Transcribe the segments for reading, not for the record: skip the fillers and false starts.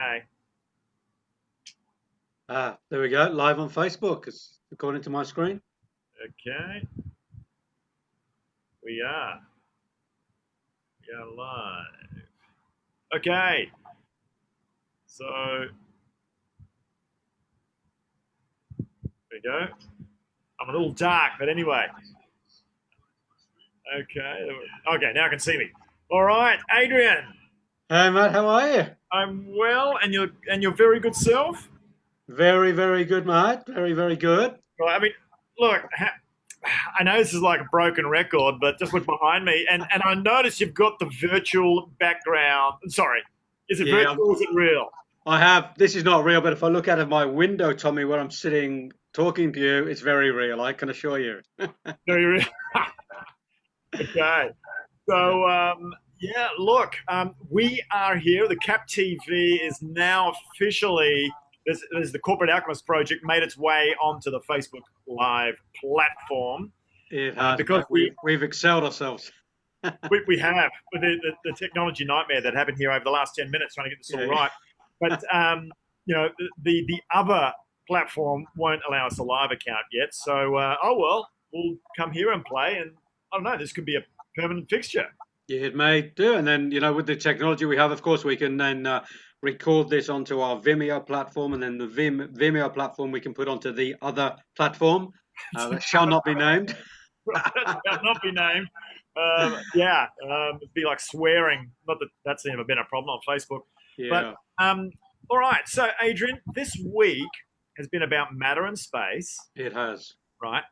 Okay. There we go, live on Facebook. It's according to my screen. Okay. We are. We are live. Okay. So there we go. I'm a little dark, but anyway. Okay. Okay. Now I can see me. All right, Adrian. Hey, Matt, how are you? I'm well, and your very good self. Very, very good, mate. Very, very good. Well, I mean, look. I know this is like a broken record, but just look behind me, and I notice you've got the virtual background. Sorry, is it Yeah, virtual or is it real? I have. This is not real, but if I look out of my window, Tommy, where I'm sitting talking to you, it's very real. I can assure you. Very real. Okay. Yeah. So, yeah, look, we are here. The CAP TV is now officially, this the Corporate Outcomes Project made its way onto the Facebook Live platform It has, because mate. We've excelled ourselves. we have with the technology nightmare that happened here over the last 10 minutes trying to get this all Yeah. right. But, the other platform won't allow us a live account yet. So, oh well, we'll come here and play. And I don't know, this could be a permanent fixture. Yeah, it may do. And then, with the technology we have, of course, we can then record this onto our Vimeo platform, and then the Vimeo platform we can put onto the other platform that shall not be named. That shall not be named. Yeah, it'd be like swearing. Not that that's ever been a problem on Facebook. But Yeah, all right. So, Adrian, this week has been about matter and space, it has. right?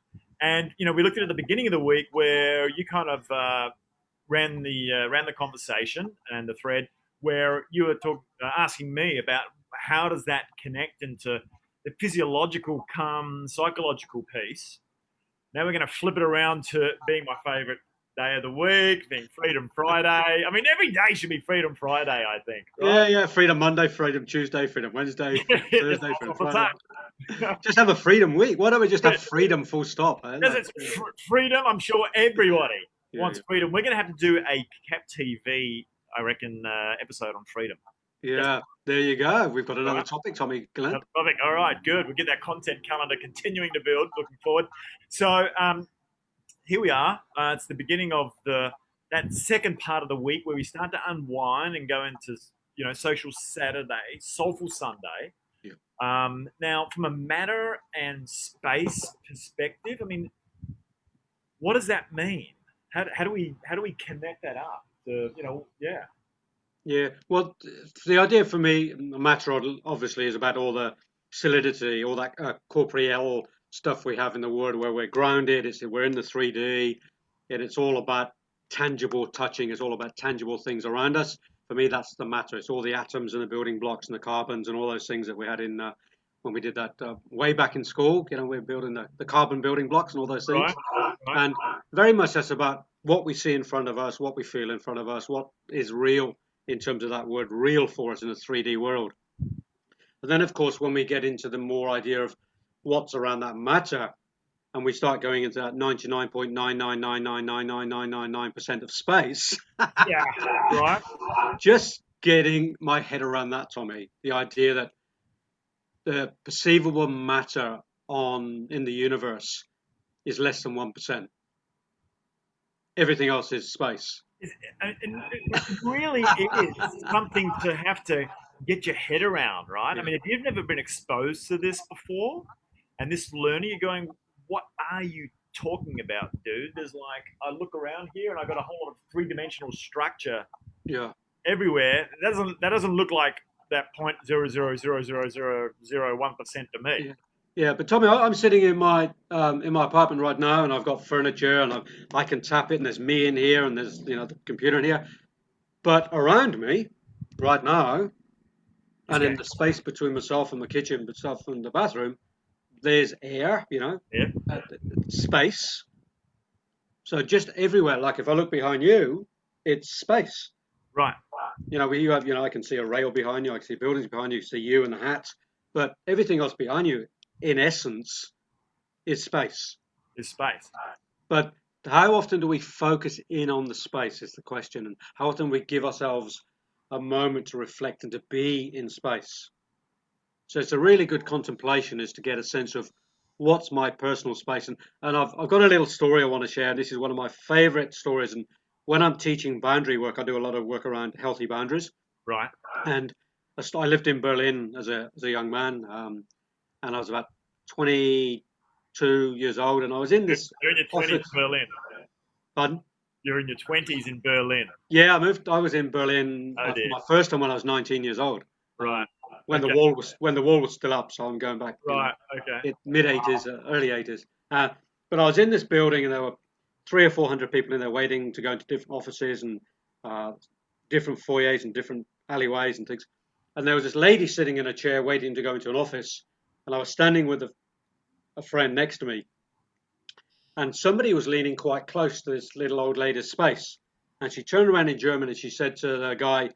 And we looked at the beginning of the week where you kind of ran the conversation and the thread where you were asking me about how does that connect into the physiological come psychological piece. Now we're going to flip it around to being my favorite day of the week, being Freedom Friday. I mean, every day should be Freedom Friday, I think, right? Yeah, yeah. Freedom Monday, Freedom Tuesday, Freedom Wednesday, Freedom Just Thursday, Freedom all the Friday. time. Just have a Freedom Week. Why don't we just have freedom full stop? Eh? Because it's freedom, I'm sure everybody Yeah, wants freedom. We're going to have to do a Cap TV, I reckon, episode on freedom. Just yeah. There you go. We've got another right. topic, Tommy Glenn. Perfect. All right, good. We'll get that content calendar continuing to build. Looking forward. So, here we are. It's the beginning of that second part of the week where we start to unwind and go into social Saturday, soulful Sunday. Yeah. Now, from a matter and space perspective, I mean, what does that mean? How do we connect that up? Yeah, Yeah, well, the idea for me, matter obviously is about all the solidity, all that corporeal stuff we have in the world where we're grounded. We're in the 3D, and it's all about tangible touching. It's all about tangible things around us. For me, that's the matter. It's all the atoms and the building blocks and the carbons and all those things that we had in when we did that way back in school. We're building the carbon building blocks and all those things. right, right, And very much that's about what we see in front of us, what we feel in front of us, what is real in terms of that word real for us in a 3D world. And then, of course, when we get into the more idea of what's around that matter, and we start going into that 99.999999999% of space, yeah, right, just getting my head around that, Tommy, the idea that the perceivable matter on in the universe is less than 1%. Everything else is space. and it really is something to have to get your head around, right? I Yeah. mean, if you've never been exposed to this before, and this learning, you're going, "What are you talking about, dude?" There's like, I look around here, and I got a whole lot of three-dimensional structure Yeah. everywhere. That doesn't look like that 0.000001% to me. Yeah, yeah, but Tommy, I'm sitting in my apartment right now, and I've got furniture, and I can tap it, and there's me in here, and there's the computer in here. But around me, right now, It's and in going, the space between myself and the kitchen, myself and the bathroom, there's air, yeah, uh, space. So just everywhere. Like if I look behind you, it's space. right. You have, I can see a rail behind you, I can see buildings behind you, I can see you and the hat, but everything else behind you, in essence, is space. There's space. But how often do we focus in on the space is the question, and how often we give ourselves a moment to reflect and to be in space. So it's a really good contemplation is to get a sense of what's my personal space. And I've got a little story I want to share. This is one of my favorite stories. And when I'm teaching boundary work, I do a lot of work around healthy boundaries. Right. And I lived in Berlin as a young man, and I was about 22 years old, and I was in this You're in your 20s in office. Berlin. Pardon? You're in your 20s in Berlin. Yeah, I was in Berlin Oh, dear. my first time when I was 19 years old. Right. When Okay. the wall was still up, so I'm going back. Right. Okay. Mid 80s, early 80s. But I was in this building, and there were 300 or 400 people in there waiting to go into different offices and different foyers and different alleyways and things. And there was this lady sitting in a chair waiting to go into an office, and I was standing with a friend next to me, and somebody was leaning quite close to this little old lady's space, and she turned around in German and she said to the guy,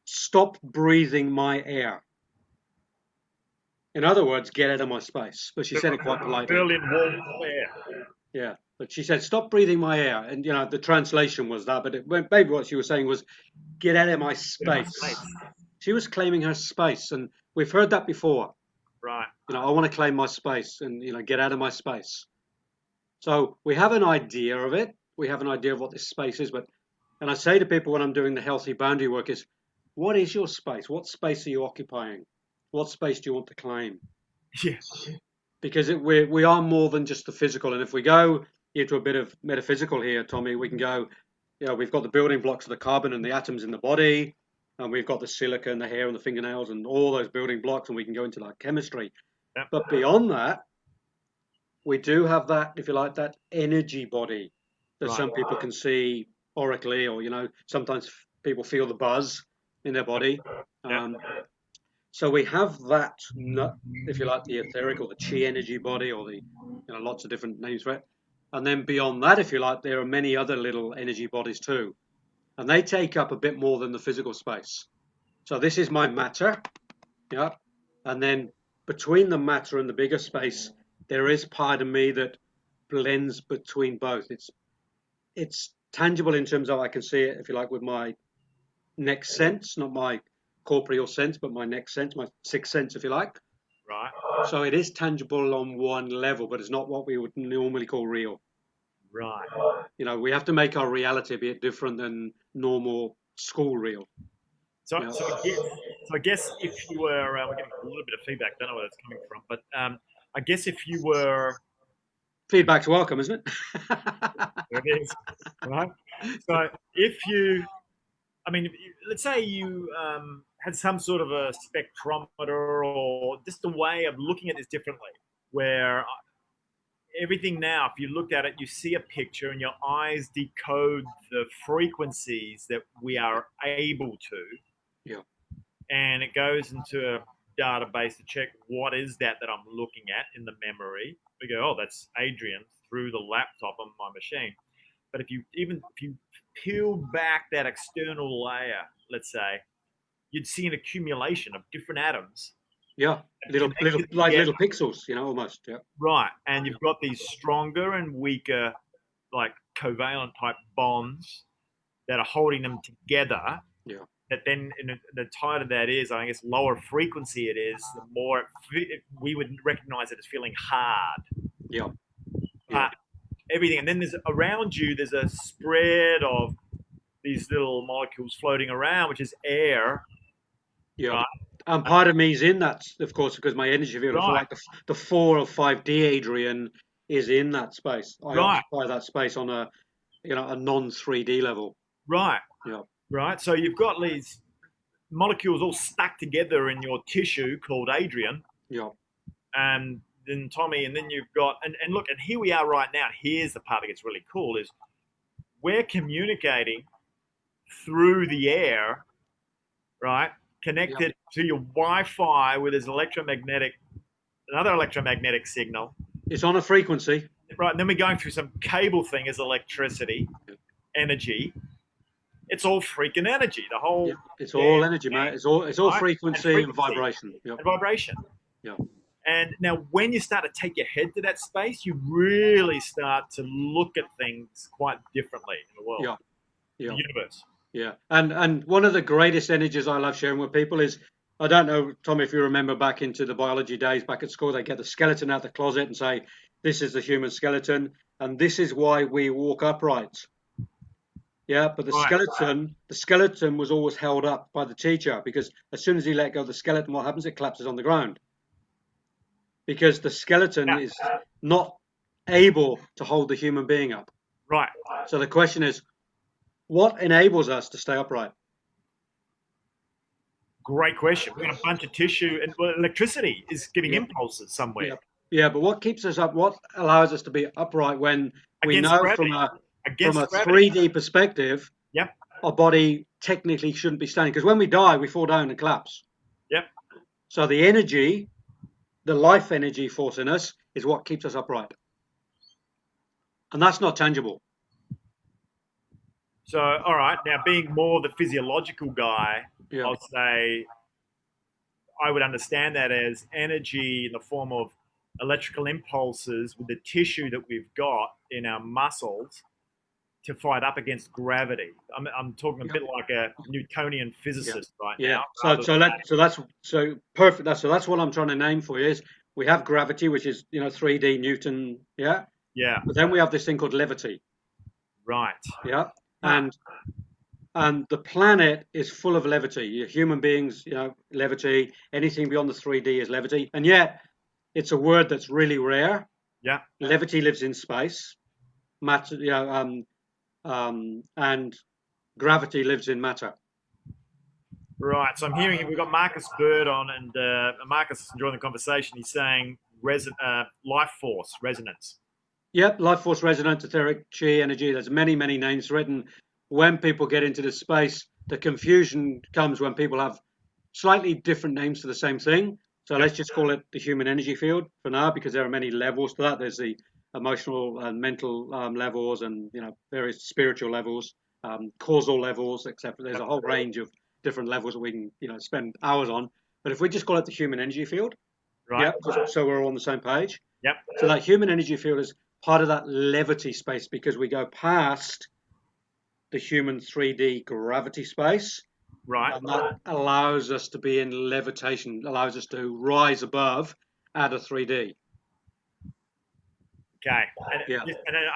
"Stop breathing my air." In other words, get out of my space. But she said it quite politely. Berlin warm air. Yeah, but she said, "Stop breathing my air." And, the translation was that, but maybe what she was saying was, get out of my space. She was claiming her space, and we've heard that before. Right. I want to claim my space and, get out of my space. So we have an idea of it. We have an idea of what this space is. And I say to people when I'm doing the healthy boundary work is, what is your space? What space are you occupying? What space do you want to claim? Yes. Because we are more than just the physical. And if we go into a bit of metaphysical here, Tommy, we can go, we've got the building blocks of the carbon and the atoms in the body, and we've got the silica and the hair and the fingernails and all those building blocks, and we can go into like chemistry. Yep. But beyond that, we do have that, if you like, that energy body that Right. some people can see oracally, or, sometimes people feel the buzz in their body. Yep. So we have that, if you like, the etheric or the chi energy body, or the, lots of different names for it. And then beyond that, if you like, there are many other little energy bodies too. And they take up a bit more than the physical space. So this is my matter. Yeah. And then between the matter and the bigger space, there is part of me that blends between both. It's tangible in terms of I can see it, if you like, with my next sense, not my corporeal sense, but my next sense, my sixth sense, if you like. Right. So it is tangible on one level, but it's not what we would normally call real. Right. We have to make our reality a bit different than normal school real. So I guess if you were, we're getting a little bit of feedback. Don't know where that's coming from, but I guess if you were, Feedback's welcome, isn't it? there it is, right? So if you, let's say you had some sort of a spectrometer or just a way of looking at this differently, where everything now, if you looked at it, you see a picture and your eyes decode the frequencies that we are able to. Yeah. And it goes into a database to check what is that I'm looking at in the memory. We go, oh, that's Adrian through the laptop on my machine. But if you peel back that external layer, let's say, you'd see an accumulation of different atoms. Yeah, little pixels, almost. Yeah. Right, and you've got these stronger and weaker, like covalent type bonds that are holding them together. Yeah. That then, the tighter that is, I guess, lower frequency it is, the more we would recognize it as feeling hard. Yeah. Everything, and then there's around you. There's a spread of these little molecules floating around, which is air. Yeah. Right? And part of me is in that, of course, because my energy field, Right. like the 4 or 5D Adrian is in that space. I occupy that space on a non-3D level. Right. Yeah. Right. So you've got these molecules all stuck together in your tissue called Adrian. Yeah. And then Tommy, and then you've got, and look, and here we are right now. Here's the part that gets really cool is we're communicating through the air, right? Connected to your Wi-Fi with another electromagnetic signal. It's on a frequency. Right, and then we're going through some cable thing as electricity, energy. It's all freaking energy. The whole. Yeah, it's all energy, mate. It's all frequency and vibration. Yep. And vibration. Yeah. And now, when you start to take your head to that space, you really start to look at things quite differently in the world, yeah. the universe. Yeah, and one of the greatest energies I love sharing with people is, I don't know, Tom, if you remember back into the biology days back at school, they get the skeleton out the closet and say, "This is the human skeleton, and this is why we walk upright." Yeah, but Right. the skeleton was always held up by the teacher because as soon as he let go of the skeleton, what happens? It collapses on the ground because the skeleton Yeah. is not able to hold the human being up. Right. So the question is, what enables us to stay upright? Great question. We've got a bunch of tissue, and well, electricity is giving Yeah, impulses somewhere yeah, yeah. But what keeps us up? What allows us to be upright when we against know gravity. from a Against gravity. 3D perspective, Yep. our body technically shouldn't be standing because when we die, we fall down and collapse. Yep. So the energy, the life energy force in us, is what keeps us upright, and that's not tangible. So, all right. Now, being more the physiological guy, Yeah, I'll say I would understand that as energy in the form of electrical impulses with the tissue that we've got in our muscles to fight up against gravity. I'm talking a yeah, bit like a Newtonian yeah, physicist right yeah. now, So rather so than let so that's so perfect. That's what I'm trying to name for you is we have gravity, which is 3D Newton, yeah. yeah, But then we have this thing called levity, right. yeah, Huh. and the planet is full of levity. Human beings, levity. Anything beyond the 3D is levity, and yet it's a word that's really rare. Yeah, Levity lives in space, matter, and gravity lives in matter. right. So I'm hearing we've got Marcus Bird on, and Marcus is enjoying the conversation. He's saying life force resonance. Yep, life force resonance, etheric chi energy. There's many, many names written. When people get into this space, the confusion comes when people have slightly different names for the same thing. So Yep. let's just call it the human energy field for now, because there are many levels to that. There's the emotional and mental levels, and various spiritual levels, causal levels, etc. There's Yep. a whole range of different levels that we can spend hours on. But if we just call it the human energy field, Right. yeah, just so we're all on the same page. Yep. So that human energy field is part of that levity space because we go past the human 3D gravity space, Right. and that allows us to be in levitation, allows us to rise above out of 3D. Okay. Yeah,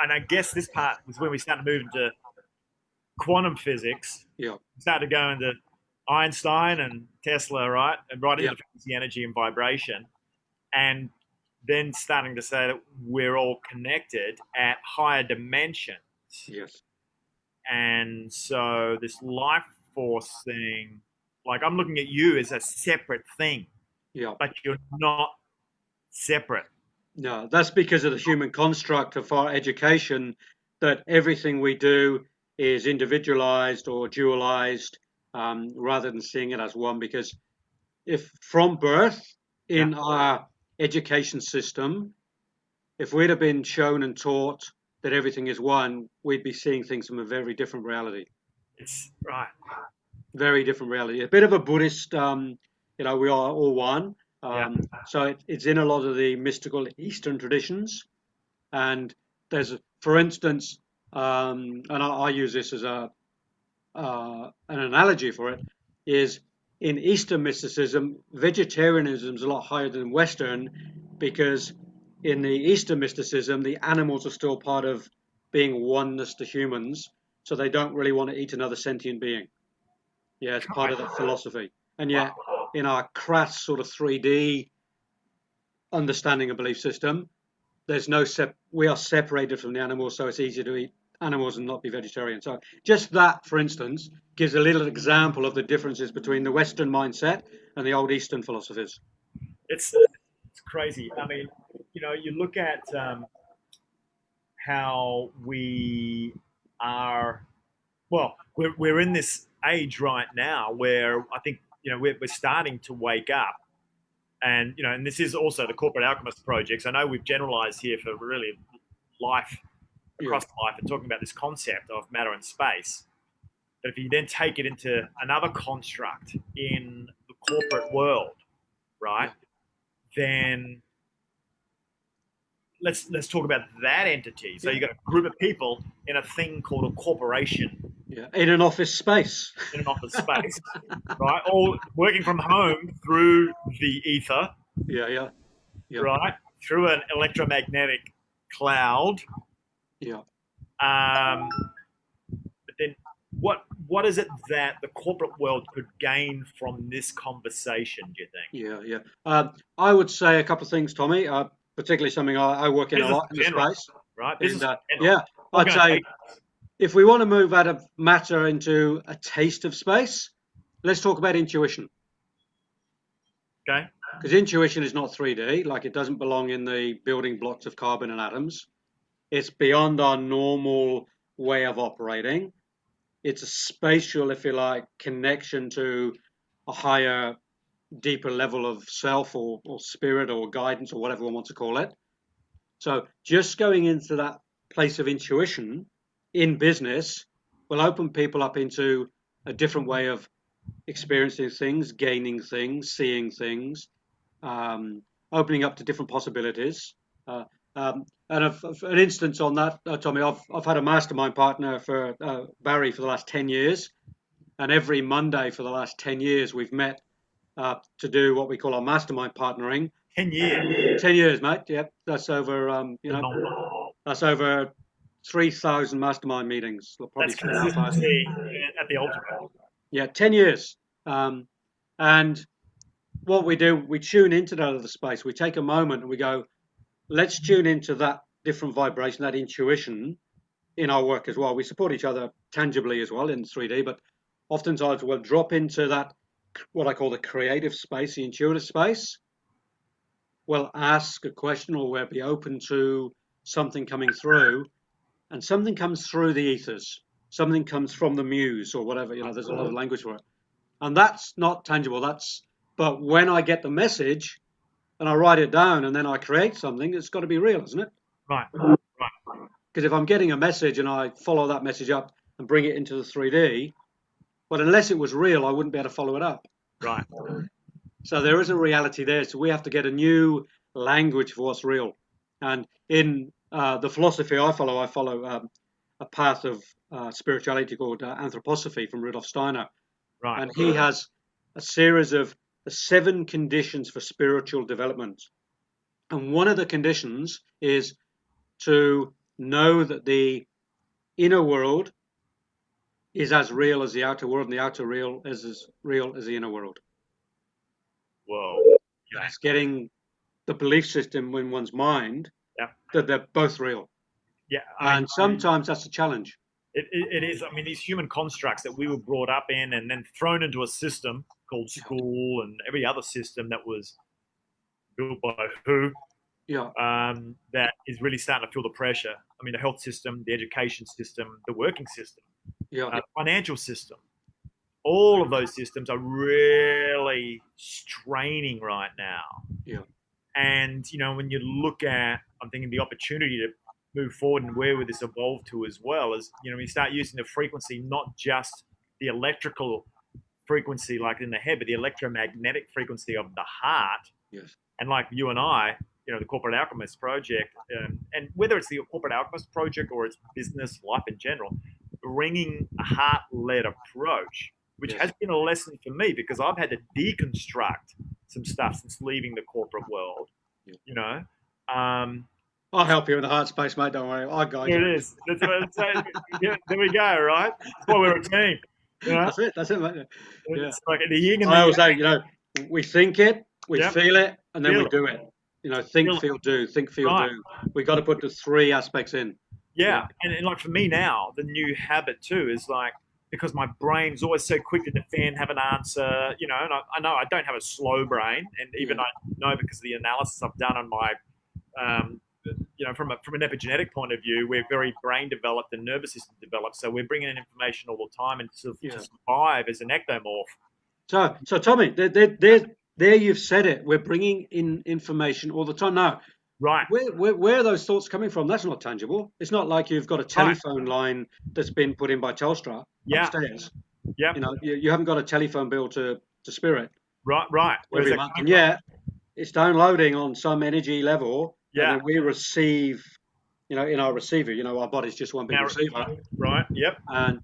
And I guess this part was when we started to move into quantum physics. yeah, We started to go into Einstein and Tesla, right, and right yeah, into frequency, energy, and vibration, and then starting to say that we're all connected at higher dimensions. yes, And so this life force thing, like I'm looking at you as a separate thing, yeah. but you're not separate. No, that's because of the human construct of our education, that everything we do is individualized or dualized, rather than seeing it as one. Because if from birth Yeah. in our education system, if we'd have been shown and taught that everything is one, we'd be seeing things from a very different reality. It's right. Very different reality. A bit of a Buddhist, we are all one. Yeah. So it's in a lot of the mystical Eastern traditions. And there's, for instance, and I use this as an analogy for it, is in Eastern mysticism, vegetarianism is a lot higher than Western because in the Eastern mysticism, the animals are still part of being oneness to humans, so they don't really want to eat another sentient being. Yeah, it's part of that philosophy. And yet, in our crass sort of 3D understanding and belief system, there's no we are separated from the animals, so it's easier to eat animals and not be vegetarian. So just that, for instance, gives a little example of the differences between the Western mindset and the old Eastern philosophies. It's crazy. I mean, you look at how we are. Well, we're in this age right now where I think we're starting to wake up, and and this is also the corporate alchemist projects. I know we've generalized here for really life Yeah, across life and talking about this concept of matter and space. But if you then take it into another construct in the corporate world, right, yeah, then let's talk about that entity. So yeah, you've got a group of people in a thing called a corporation. Yeah, in an office space. in an office space, right? All working from home through the ether, Yeah, yeah, yeah, right? Through an electromagnetic cloud. yeah, Um, but then what is it that the corporate world could gain from this conversation, do you think? yeah, yeah. I would say a couple of things, Tommy. Particularly something I work in a Business lot in in the general, space. right? And Business in general. yeah, I'd say Organization. if we want to move out of matter into a taste of space, let's talk about intuition. Okay. Because intuition is not 3D, like it doesn't belong in the building blocks of carbon and atoms. It's beyond our normal way of operating. It's a spatial, if you like, connection to a higher, deeper level of self or spirit or guidance or whatever one wants to call it. So just going into that place of intuition in business will open people up into a different way of experiencing things, gaining things, seeing things, um, opening up to different possibilities. And an instance on that, Tommy, I've had a mastermind partner for Barry for the last 10 years. And every Monday for the last 10 years, we've met to do what we call our mastermind partnering. 10 years. 10 years, mate. Yep. That's over, Phenomenal. that's over 3,000 mastermind meetings. Probably That's 3,500. consistency at the ultimate. Yeah, 10 years. And what we do, we tune into that other space. We take a moment and we go, let's tune into that different vibration, that intuition in our work as well. We support each other tangibly as well in 3D, but oftentimes we'll drop into that, what I call the creative space, the intuitive space. We'll ask a question or we'll be open to something coming through, and something comes through the ethers. Something comes from the muse or whatever, there's a lot of language for it. And that's not tangible. But when I get the message and I write it down and then I create something, it's got to be real, isn't it? Right. Right. Because if I'm getting a message and I follow that message up and bring it into the 3D, but unless it was real, I wouldn't be able to follow it up. Right. So there is a reality there. So we have to get a new language for what's real. And in the philosophy I follow a path of spirituality called anthroposophy from Rudolf Steiner. Right. And he has a series of 7 conditions for spiritual development. And one of the conditions is to know that the inner world is as real as the outer world, and the outer real is as real as the inner world. Whoa. Yeah. It's getting the belief system in one's mind that they're both real. Yeah. And sometimes that's a challenge. It is. I mean, these human constructs that we were brought up in and then thrown into a system called school and every other system that was built by who, that is really starting to feel the pressure. I mean, the health system, the education system, the working system, financial system. All of those systems are really straining right now. Yeah. And, when you look at, I'm thinking the opportunity to move forward and where would this evolve to as well is, we start using the frequency, not just the electrical frequency like in the head, but the electromagnetic frequency of the heart. Yes. And like you and I, the Corporate Alchemist Project, and whether it's the Corporate Alchemist Project or it's business, life in general, bringing a heart-led approach, which has been a lesson for me because I've had to deconstruct some stuff since leaving the corporate world, I'll help you in the heart space, mate. Don't worry. I'll guide you. There it is. That's what I'm saying. Yeah, there we go, right? That's why we're a team. That's it, mate. Yeah. It's like the yin and I always say, we think it, we feel it, and then Feel we do it. Think, feel, do. Think, feel, do. We got to put the 3 aspects in. Yeah. And like for me now, the new habit too is like, because my brain's always so quick to defend, have an answer, and I know I don't have a slow brain, and even I know because of the analysis I've done on my, from an epigenetic point of view, we're very brain developed and nervous system developed, so we're bringing in information all the time and to survive as an ectomorph. So Tommy, there you've said it. We're bringing in information all the time now. Right. Where are those thoughts coming from? That's not tangible. It's not like you've got a telephone line that's been put in by Telstra upstairs. Yeah. You haven't got a telephone bill to Spirit. Right. Every month. And yet it's downloading on some energy level. Yeah. And we receive, in our receiver, our body's just one big receiver. Right. Yep. And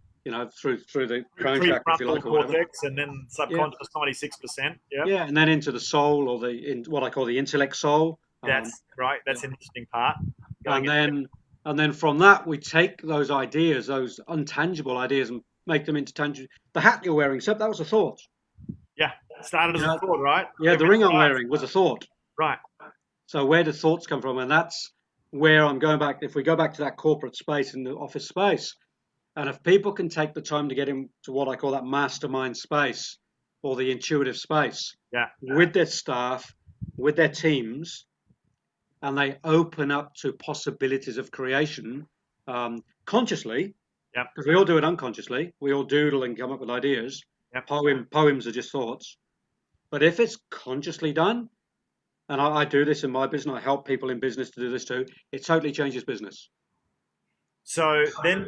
through the crown chakra, if you Prefrontal like, or whatever. cortex, and then Yeah, subconscious 96%. Yeah, yeah, and then into the soul, or what I call the intellect soul. that's right. Yeah. That's an interesting part. Going and in. then from that we take those ideas, those untangible ideas, and make them into tangible. The hat you're wearing, Seb, that was a thought. Yeah, started You as a know, thought, right? yeah, the Everything ring I'm starts. wearing was a thought. Right. So where do thoughts come from? And that's where I'm going back. If we go back to that corporate space and the office space, and if people can take the time to get into what I call that mastermind space or the intuitive space Yeah. with their staff, with their teams, and they open up to possibilities of creation consciously, Yep. because we all do it unconsciously. We all doodle and come up with ideas. Yep. Poems are just thoughts. But if it's consciously done, and I do this in my business, I help people in business to do this too, it totally changes business. So then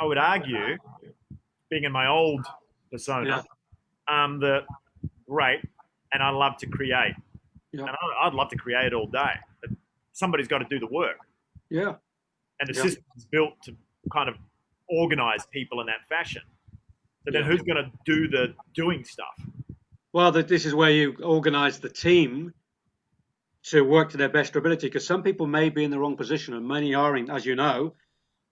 I would argue, being in my old persona, that great, and I love to create. Yeah. And I'd love to create all day, but somebody's got to do the work. Yeah. And the Yeah. system is built to kind of organize people in that fashion. So then Yeah. who's going to do the doing stuff? Well, this is where you organize the team to work to their best ability, because some people may be in the wrong position, and many are, as you know,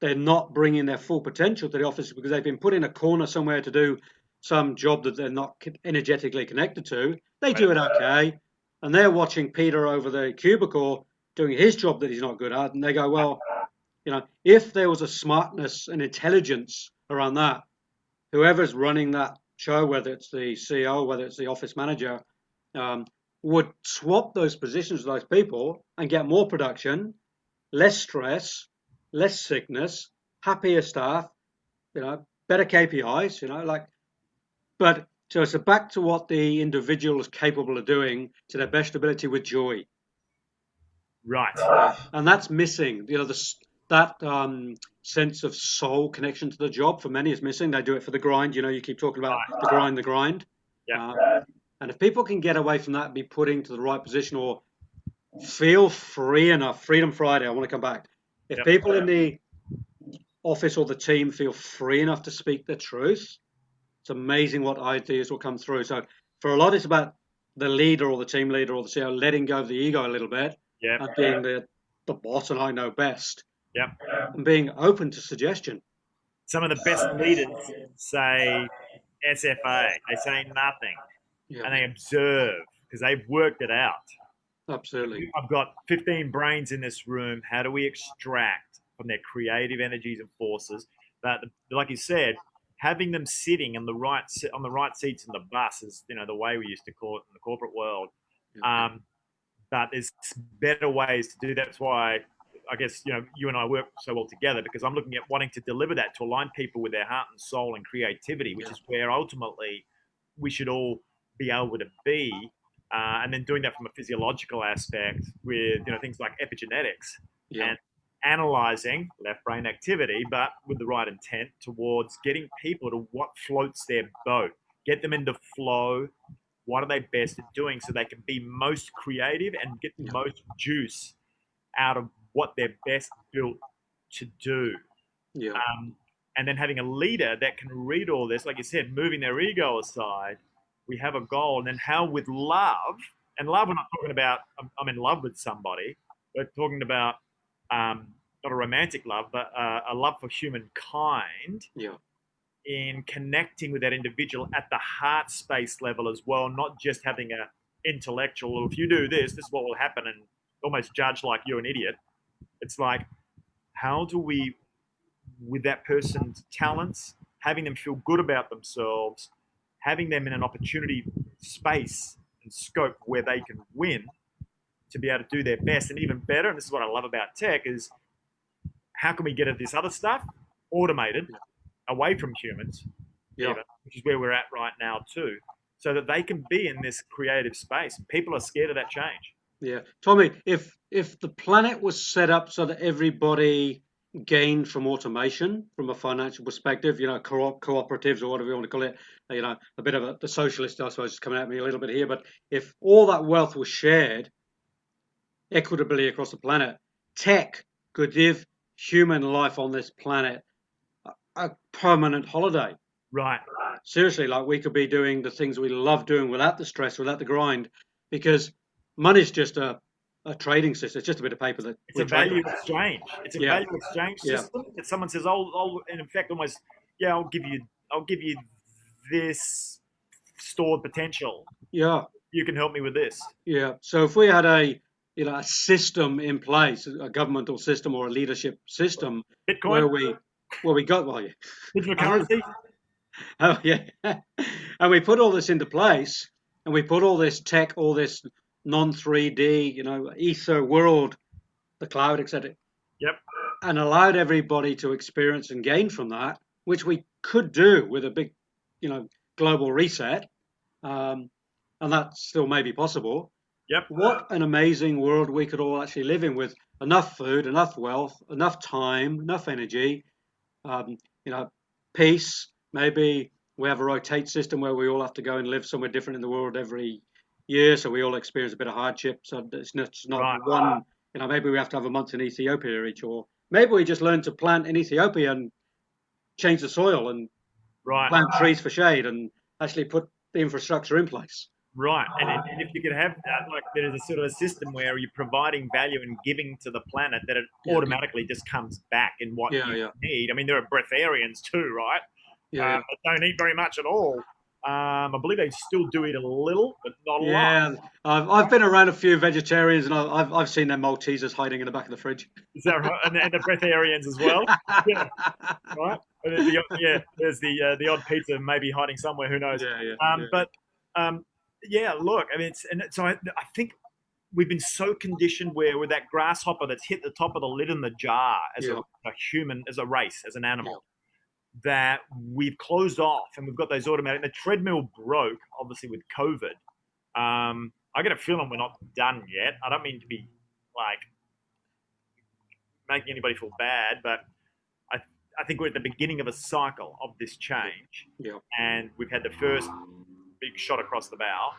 they're not bringing their full potential to the office because they've been put in a corner somewhere to do some job that they're not energetically connected to. They do it okay, and they're watching Peter over the cubicle doing his job that he's not good at, and they go, well, if there was a smartness and intelligence around that, whoever's running that show, whether it's the CEO, whether it's the office manager, would swap those positions with those people and get more production, less stress, less sickness, happier staff, better KPIs, but so it's back to what the individual is capable of doing to their best ability with joy. Right. And that's missing. That sense of soul connection to the job for many is missing. They do it for the grind. You keep talking about the grind. Yeah. And if people can get away from that and be put into the right position, or feel free enough, Freedom Friday, I want to come back. If people in the office or the team feel free enough to speak their truth, it's amazing what ideas will come through. So for a lot, it's about the leader or the team leader or the CEO letting go of the ego a little bit, and being the boss and I know best, and being open to suggestion. Some of the best leaders say SFA. They say nothing, and they observe because they've worked it out. Absolutely. I've got 15 brains in this room. How do we extract from their creative energies and forces? But like you said, having them sitting on the right seats in the bus is, the way we used to call it in the corporate world. But there's better ways to do that. That's why I guess you and I work so well together, because I'm looking at wanting to deliver that to align people with their heart and soul and creativity, which is where ultimately we should all be able to be. And then doing that from a physiological aspect with things like epigenetics and analyzing left brain activity, but with the right intent towards getting people to what floats their boat, get them into flow. What are they best at doing so they can be most creative and get the most juice out of what they're best built to do. And then having a leader that can read all this, like you said, moving their ego aside, we have a goal. And then how with love, and love, we're not talking about I'm in love with somebody. We're talking about not a romantic love, but a love for humankind. In connecting with that individual at the heart space level as well, not just having a intellectual, well, if you do this is what will happen, and almost judge like you're an idiot. It's like, how do we, with that person's talents, having them feel good about themselves, having them in an opportunity space and scope where they can win to be able to do their best. And even better, and this is what I love about tech, is how can we get at this other stuff automated, away from humans, even, which is where we're at right now too, so that they can be in this creative space. People are scared of that change. Yeah, Tommy, if the planet was set up so that everybody gained from automation from a financial perspective, cooperatives or whatever you want to call it, a bit of the socialist, I suppose, is coming at me a little bit here, but if all that wealth was shared equitably across the planet, tech could give human life on this planet a permanent holiday. Right. Seriously, like we could be doing the things we love doing without the stress, without the grind, because money's just a trading system. It's just a bit of paper that It's we a trade value with. exchange. It's a Yeah, value exchange yeah, system that someone says, I'll in effect almost, yeah, I'll give you this stored potential. yeah, You can help me with this. yeah. So if we had a system in place, a governmental system or a leadership system Bitcoin, where we got well, yeah. digital Oh, currency. oh yeah, and we put all this into place, and we put all this tech, all this non 3D, ether world, the cloud, etc., Yep. and allowed everybody to experience and gain from that, which we could do with a big, global reset, um, and that still may be possible. Yep. What an amazing world we could all actually live in with enough food, enough wealth, enough time, enough energy, um, you know, peace. Maybe we have a rotate system where we all have to go and live somewhere different in the world every year, so we all experience a bit of hardship. So it's not Right. one. Maybe we have to have a month in Ethiopia each, or maybe we just learn to plant in Ethiopia and change the soil and Right. plant trees for shade and actually put the infrastructure in place. Right. And if you could have that, like there is a sort of a system where you're providing value and giving to the planet, that it Yeah, automatically just comes back in what yeah, you yeah, need. I mean, there are breatharians too, right? yeah, yeah. That don't eat very much at all. I believe they still do eat a little, but not a lot. Yeah, I've been around a few vegetarians, and I've seen their Maltesers hiding in the back of the fridge. Is that right? And the breatharians as well. Yeah, right. And yeah, there's the odd pizza maybe hiding somewhere. Who knows? Yeah, yeah, yeah, But yeah, look, I mean, I think we've been so conditioned where with that grasshopper that's hit the top of the lid in the jar as yeah, a human, as a race, as an yeah, animal, that we've closed off and we've got those automatic. The treadmill broke, obviously, with COVID. I get a feeling we're not done yet. I don't mean to be like making anybody feel bad, but I, I think we're at the beginning of a cycle of this change, yeah, and we've had the first big shot across the bow.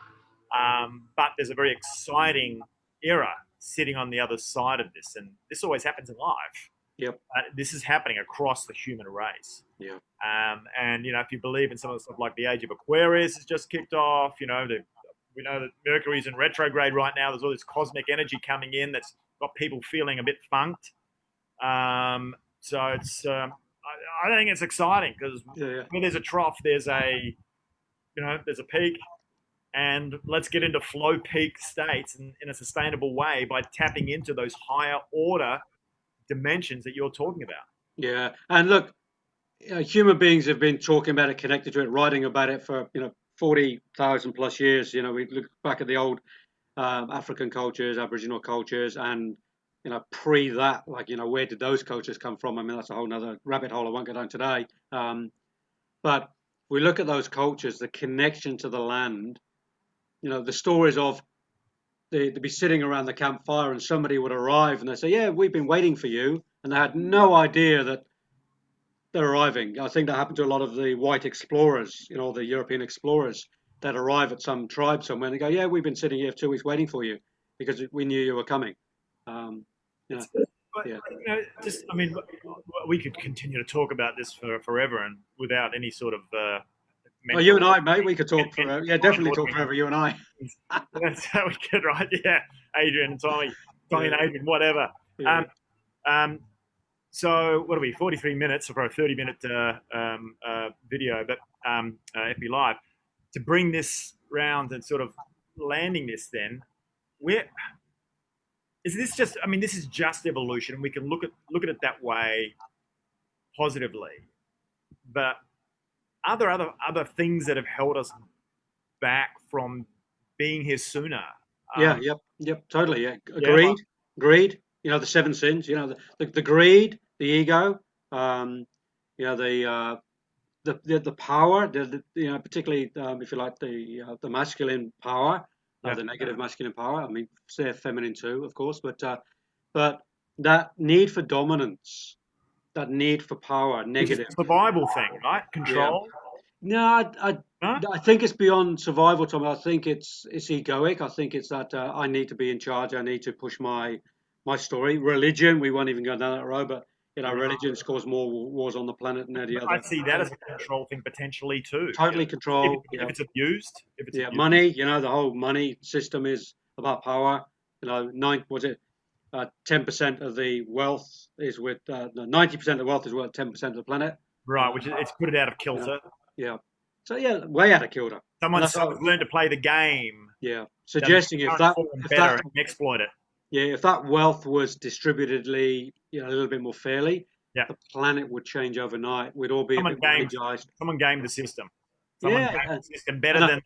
But there's a very exciting era sitting on the other side of this, and this always happens in life. yep, This is happening across the human race. yeah, And if you believe in some of the stuff like the age of Aquarius has just kicked off, we know that Mercury's in retrograde right now. There's all this cosmic energy coming in that's got people feeling a bit funked. So I think it's exciting because yeah, yeah. when there's a trough, there's there's a peak, and let's get into flow peak states in a sustainable way by tapping into those higher order dimensions that you're talking about. Yeah. And look, human beings have been talking about it, connected to it, writing about it for 40,000 plus years. We look back at the old African cultures, Aboriginal cultures, and pre that, like where did those cultures come from? I mean, that's a whole nother rabbit hole I won't go down today. But we look at those cultures, the connection to the land. The stories of they'd be sitting around the campfire and somebody would arrive and they say, "Yeah, we've been waiting for you," and they had no idea that they're arriving. I think that happened to a lot of the white explorers, the European explorers that arrive at some tribe somewhere and they go, "Yeah, we've been sitting here for 2 weeks waiting for you because we knew you were coming." Um, yeah, But yeah. just I mean, we could continue to talk about this for forever and without any sort of Well, you mental and I, mate, we could talk and forever. Yeah, mind definitely talk ordering. forever. You and I. That's how we could, right? Yeah, Adrian and Tommy Yeah, and Adrian, whatever. yeah, Um, um, so what are we? 43 minutes for a 30-minute video, but FB Live to bring this round and sort of landing this. Then where is this just? I mean, this is just evolution, and we can look at it that way positively. But are there other things that have held us back from being here sooner? yeah, Um, yep, yep, totally. Yeah, yeah, like, greed. The seven sins. The greed, the ego. Um, the power. Particularly if you like the masculine power, yeah, the negative masculine power. I mean, say feminine too, of course, but that need for dominance, that need for power, which is negative. a survival thing, right? Yeah. Control. No, Huh? I think it's beyond survival, Tom. I think it's egoic. I think it's that I need to be in charge. I need to push my story. Religion, we won't even go down that road, but religions cause more wars on the planet than any I other. see that as a control thing potentially too. Totally If, control. if it's abused, if it's Yeah, abused. money. The whole money system is about power. 10% of the wealth is with 90% of the wealth is worth 10% of the planet. Right, which is it's put it out of You know, kilter. yeah. So yeah, way out of kilter. And that's Someone's learned to play the game. yeah, Done the suggesting current form better and exploit it. yeah, if that wealth was distributedly, a little bit more fairly, Yeah. the planet would change overnight. We'd all be a bit more energized. Someone gamed the system. Someone Yeah, gamed the system better than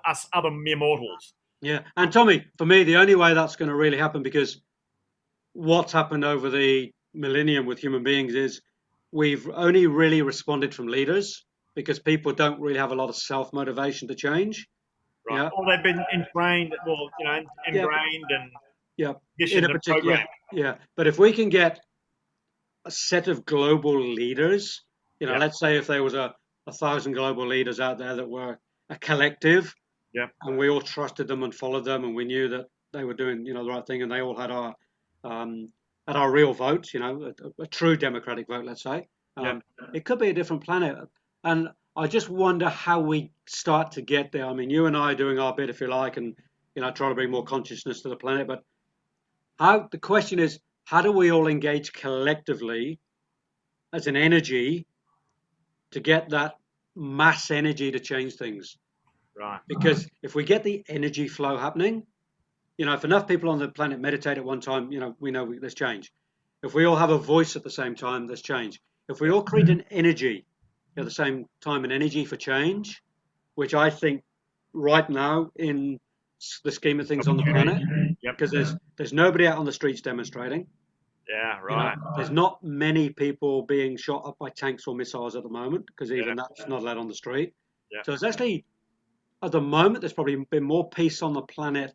us other mere mortals. yeah. And Tommy, for me, the only way that's going to really happen, because what's happened over the millennium with human beings is we've only really responded from leaders, because people don't really have a lot of self-motivation to change. Right. Yeah. Or they've been ingrained, ingrained and Yeah. conditioned In a and particular, programmed. yeah. But if we can get a set of global leaders, let's say if there was 1,000 global leaders out there that were a collective, and we all trusted them and followed them, and we knew that they were doing, the right thing, and they all had our real votes, a true democratic vote, let's say. It could be a different planet, and I just wonder how we start to get there. I mean, you and I are doing our bit, if you like, and try to bring more consciousness to the planet. But the question is, how do we all engage collectively as an energy to get that mass energy to change things? Right. Because if we get the energy flow happening, if enough people on the planet meditate at one time, we know there's change. If we all have a voice at the same time, there's change. If we all create an energy at the same time, an energy for change, which I think right now in the scheme of things on the planet, because there's nobody out on the streets demonstrating. Yeah, right. There's not many people being shot up by tanks or missiles at the moment, because even that's not allowed on the street. So it's actually, at the moment, there's probably been more peace on the planet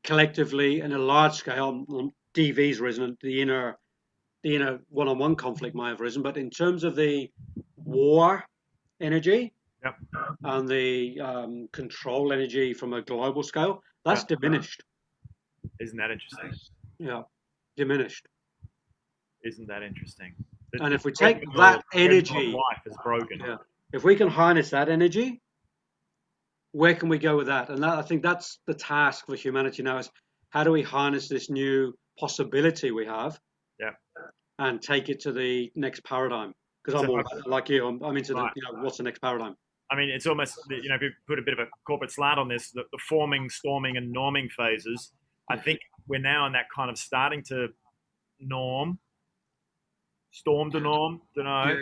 collectively in a large scale. DV's risen, the inner one-on-one conflict might have risen, but in terms of the war energy and the control energy from a global scale, that's diminished. Isn't that interesting? Yeah, diminished. Isn't that interesting? And if we take that energy, life is broken. If we can harness that energy, where can we go with that? And I think that's the task for humanity now: is how do we harness this new possibility we have, and take it to the next paradigm? Because I'm all like you, I'm into the what's the next paradigm? I mean, it's almost if you put a bit of a corporate slant on this, the forming, storming, and norming phases. I think we're now in that kind of starting to storm to norm. Don't know.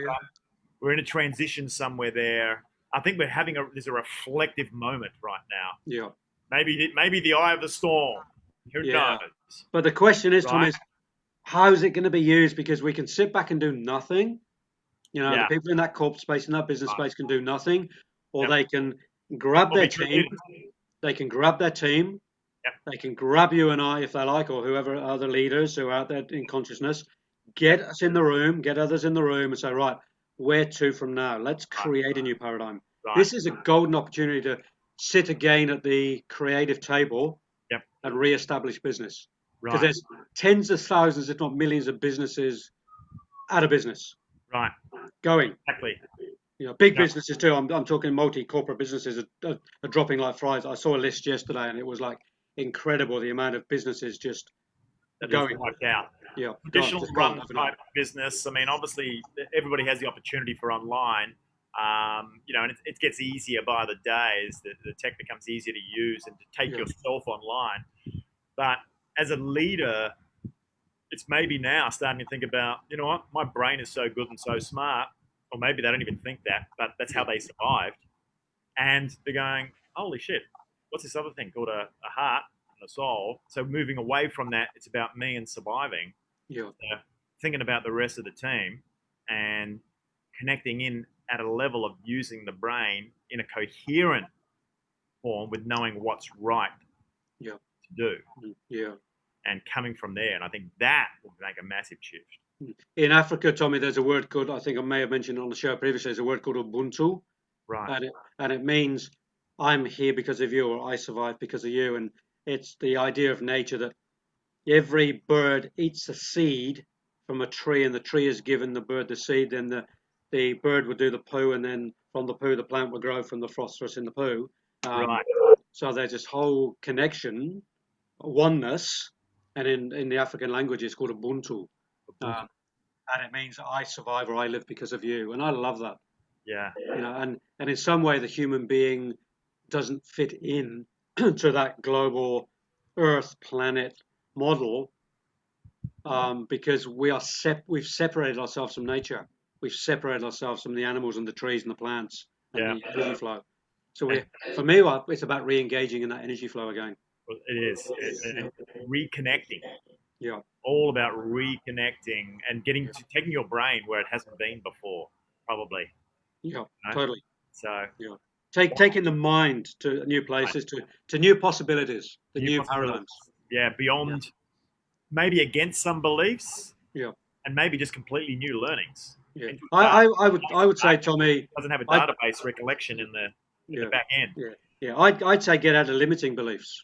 We're in a transition somewhere there. I think we're having there's a reflective moment right now. Yeah. Maybe the eye of the storm. Who knows? But the question is, Tom, is how is it going to be used? Because we can sit back and do nothing. The people in that corporate space, in that business space, can do nothing, or they can grab their team. They can grab their team. They can grab you and I, if they like, or whoever other leaders who are out there in consciousness. Get us in the room, get others in the room, and say, right, where to from now? Let's create a new paradigm. This is a golden opportunity to sit again at the creative table and re-establish business. Because there's tens of thousands, if not millions, of businesses out of business. Right. Going. Exactly. Big businesses too. I'm talking multi-corporate businesses are dropping like flies. I saw a list yesterday, and it was like incredible the amount of businesses just going wiped out. Yeah. Traditional run type business. I mean, obviously, everybody has the opportunity for online. And it gets easier by the day as the tech becomes easier to use and to take yourself online. But as a leader, it's maybe now starting to think about, you know what, my brain is so good and so smart, or maybe they don't even think that, but that's how they survived. And they're going, holy shit, what's this other thing called a heart and a soul? So moving away from that, it's about me and surviving. Thinking about the rest of the team and connecting in at a level of using the brain in a coherent form with knowing what's right to do. And coming from there. And I think that will make a massive shift. In Africa, Tommy, there's a word called, I think I may have mentioned on the show previously, there's a word called Ubuntu. Right. And it means I'm here because of you, or I survived because of you. And it's the idea of nature that, every bird eats a seed from a tree, and the tree has given the bird the seed. Then the bird would do the poo, and then from the poo, the plant would grow from the phosphorus in the poo. Right. So there's this whole connection, oneness, and in the African language, it's called Ubuntu. And it means I survive or I live because of you. And I love that. Yeah. And in some way, the human being doesn't fit in to that global Earth planet model because we've separated ourselves from nature. We've separated ourselves from the animals and the trees and the plants and the energy flow. So for me, it's about re-engaging in that energy flow again. It is. Reconnecting. Yeah. All about reconnecting and taking your brain where it hasn't been before, probably. Yeah, totally. So yeah. Taking the mind to new places, to new possibilities, new paradigms. Yeah, beyond maybe against some beliefs. Yeah. And maybe just completely new learnings. Yeah. I would say, Tommy, doesn't have a database recollection in the back end. Yeah. I'd say get out of limiting beliefs.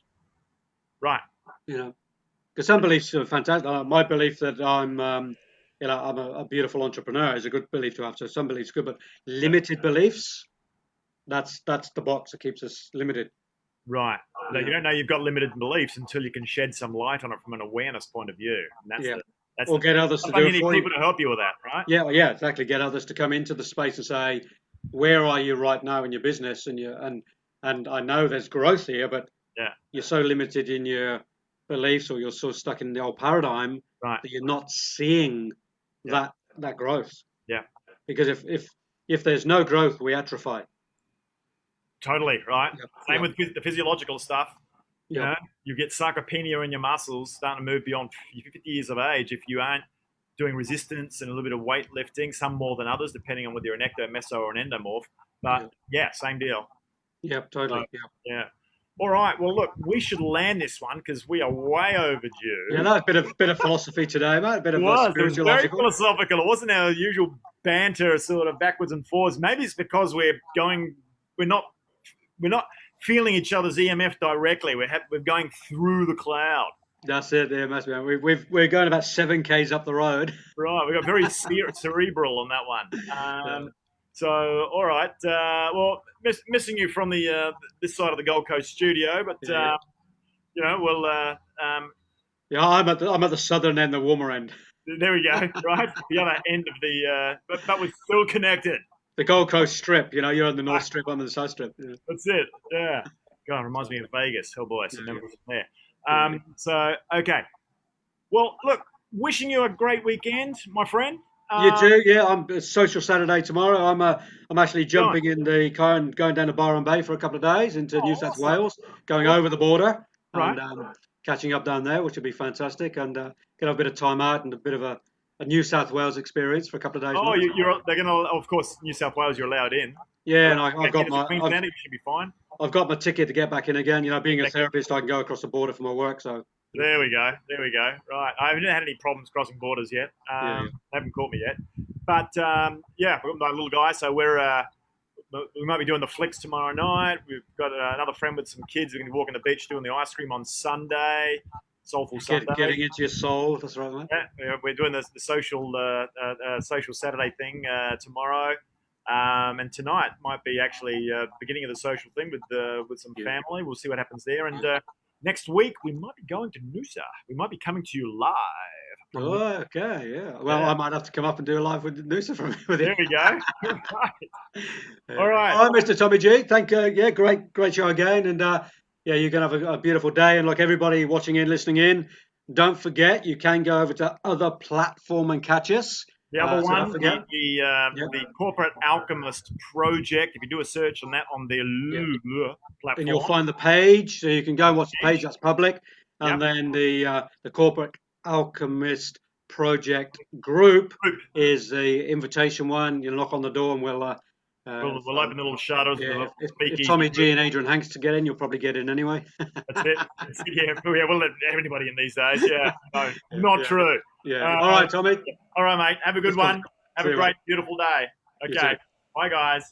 Right. Because some beliefs are fantastic. My belief that I'm a beautiful entrepreneur is a good belief to have. So some beliefs are good, but limited beliefs, that's the box that keeps us limited. Right. No, you don't know you've got limited beliefs until you can shed some light on it from an awareness point of view. And that's get others to do it for you. You need people to help you with that, right? Yeah, exactly. Get others to come into the space and say, where are you right now in your business? And I know there's growth here, but you're so limited in your beliefs, or you're so stuck in the old paradigm that you're not seeing that growth. Yeah. Because if there's no growth, we atrophy. Totally, right? Same with the physiological stuff. You get sarcopenia in your muscles starting to move beyond 50 years of age if you aren't doing resistance and a little bit of weightlifting, some more than others, depending on whether you're an ecto, meso, or an endomorph. But same deal. Yeah, totally. Yeah. All right. Well, look, we should land this one because we are way overdue. Yeah, no, a bit of philosophy today, mate. A bit of It was very philosophical. It wasn't our usual banter, sort of backwards and forwards. Maybe it's because we're not feeling each other's EMF directly. We're going through the cloud. That's it. There must be. We're going about 7 k's up the road. Right. We got very cerebral on that one. So, all right. Well, missing you from the this side of the Gold Coast studio, but we'll. I'm at the southern end, the warmer end. There we go. Right, the other end of the. But we're still connected. The Gold Coast Strip. You're on the North Strip. I'm on the South Strip. Yeah. That's it. Yeah. God, it reminds me of Vegas. Oh boy, some memories there. So okay. Well, look, wishing you a great weekend, my friend. You too, yeah. I'm Social Saturday tomorrow. I'm actually jumping in the car and going down to Byron Bay for a couple of days into New South Wales, going over the border and catching up down there, which will be fantastic, and get a bit of time out and a bit of a New South Wales experience for a couple of days. Oh, they're gonna, of course, New South Wales, you're allowed in. Yeah, and I've got my. You should be fine. I've got my ticket to get back in again. Being a therapist, I can go across the border for my work, so. There we go. Right. I haven't had any problems crossing borders yet. Haven't caught me yet. But, we've got my little guy. So we might be doing the flicks tomorrow night. We've got another friend with some kids. We're going to be walking the beach doing the ice cream on Sunday. Soulful Sunday. Getting into your soul. That's right, mate. Yeah, we're doing the social Saturday thing tomorrow. And tonight might be actually beginning of the social thing with some family. We'll see what happens there. And next week, we might be going to Noosa. We might be coming to you live. Oh, okay, yeah. Well, I might have to come up and do a live with Noosa with you. There we go. All right. All right, Mr. Tommy G. Thank you. Yeah, great show again. And you're going to have a beautiful day. And like everybody watching in, listening in, don't forget, you can go over to other platform and catch us. The other one, the Corporate Alchemist Project. If you do a search on that on the platform, and you'll find the page, so you can go and watch the page. That's public, and then the Corporate Alchemist Project group is the invitation one. You knock on the door, and we'll open the little shutters. Yeah, if Tommy G and Adrian Hanks to get in, you'll probably get in anyway. That's it. We'll let everybody in these days. Yeah, no, not true. Yeah. All right, Tommy. All right, mate. Have a good one. Have a great, beautiful day. Okay. Bye, guys.